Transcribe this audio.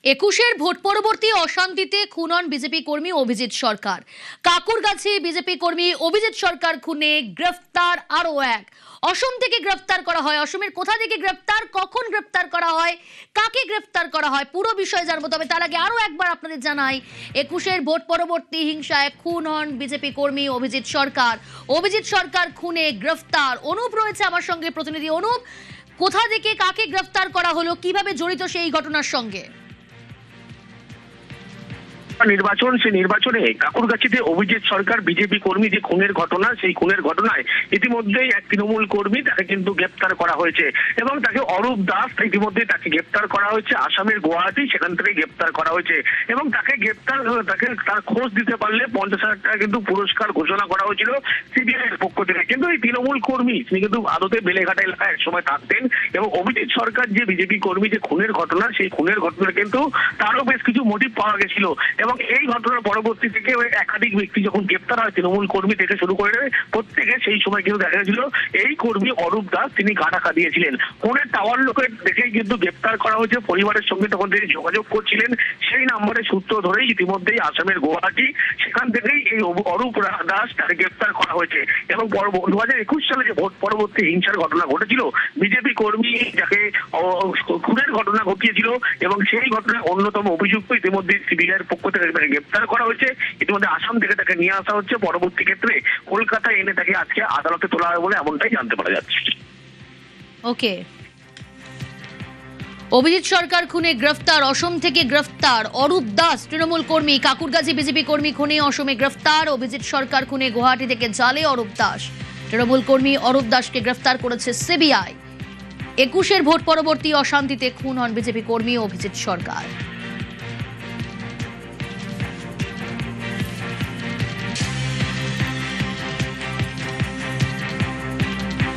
একুশের ভোট পরবর্তী অশান্তিতে খুন হন বিজেপি কর্মী অভিজিৎ সরকার। কাকুরগাছি বিজেপি কর্মী অভিজিৎ সরকার খুনে গ্রেফতার আরো এক। অসম থেকে গ্রেফতার করা হয়। অসমের কোথা থেকে গ্রেফতার, কখন গ্রেফতার করা হয়, কাকে গ্রেফতার করা হয়, পুরো বিষয় জানবো। তবে তার আগে আরো একবার আপনাদের জানাই, একুশের ভোট পরবর্তী হিংসায় খুন হন বিজেপি কর্মী অভিজিৎ সরকার। অভিজিৎ সরকার খুনে গ্রেফতার। অনুপ রয়েছে আমার সঙ্গে, প্রতিনিধি অনুপ, কোথা থেকে কাকে গ্রেফতার করা হলো, কিভাবে জড়িত সেই ঘটনার সঙ্গে? সেই নির্বাচনে কাকুরগাছিতে অভিজিৎ সরকার বিজেপি কর্মী যে খুনের ঘটনা, সেই খুনের ঘটনায় ইতিমধ্যেই এক তৃণমূল কর্মী তাকে কিন্তু গ্রেপ্তার করা হয়েছে এবং তাকে অরূপ দাস ইতিমধ্যে তাকে গ্রেপ্তার করা হয়েছে আসামের গুয়াহাটি, সেখান থেকে গ্রেপ্তার করা হয়েছে এবং তাকে তার খোঁজ দিতে পারলে 50,000 টাকা কিন্তু পুরস্কার ঘোষণা করা হয়েছিল সিবিআই এর পক্ষ থেকে। কিন্তু এই তৃণমূল কর্মী তিনি কিন্তু আদতে বেলেঘাটা এলাকায় একসময় থাকতেন এবং অভিজিৎ সরকার যে বিজেপি কর্মী যে খুনের ঘটনা, সেই খুনের ঘটনা কিন্তু তারও বেশ কিছু মোটিভ পাওয়া গেছিল এবং এই ঘটনার পরবর্তী থেকে একাধিক ব্যক্তি যখন গ্রেপ্তার হয়, তৃণমূল কর্মী থেকে শুরু করে প্রত্যেকে, সেই সময় কিন্তু দেখা গেছিল এই কর্মী অরূপ দাস তিনি গা ঢাকা দিয়েছিলেন। ফোনের টাওয়ার লোকের দেখেই কিন্তু গ্রেপ্তার করা হয়েছে। পরিবারের সঙ্গে তখন তিনি যোগাযোগ করছিলেন, সেই নাম্বারের সূত্র ধরেই ইতিমধ্যেই আসামের গুয়াহাটি, সেখান থেকেই এই অরূপ দাস তাকে গ্রেপ্তার করা হয়েছে এবং 2021 সালে যে ভোট পরবর্তী হিংসার ঘটনা ঘটেছিল, বিজেপি কর্মী যাকে খুনের ঘটনা ঘটিয়েছিল এবং সেই ঘটনায় অন্যতম অভিযুক্ত ইতিমধ্যে সিবিআই এর পক্ষ থেকে তাকে গ্রেপ্তার করা হয়েছে। ইতিমধ্যে আসাম থেকে তাকে নিয়ে আসা হচ্ছে, পরবর্তী ক্ষেত্রে কলকাতায় এনে তাকে আজকে আদালতে তোলা হবে বলে এমনটাই জানতে পারা যাচ্ছে। ওকে, অভিজিৎ সরকার খুনে গ্রেফতার, অসম থেকে গ্রেফতার অরূপ দাস তৃণমূল কর্মী। কাকুরগাছি বিজেপি কর্মী খুনে অসমে গ্রেফতার। অভিজিৎ সরকার খুনে গুয়াহাটি থেকে জালে অরূপ দাস। তৃণমূল কর্মী অরূপ দাসকে গ্রেফতার করেছে সিবিআই। একুশের ভোট পরবর্তী অশান্তিতে খুন হন বিজেপি কর্মী অভিজিৎ সরকার।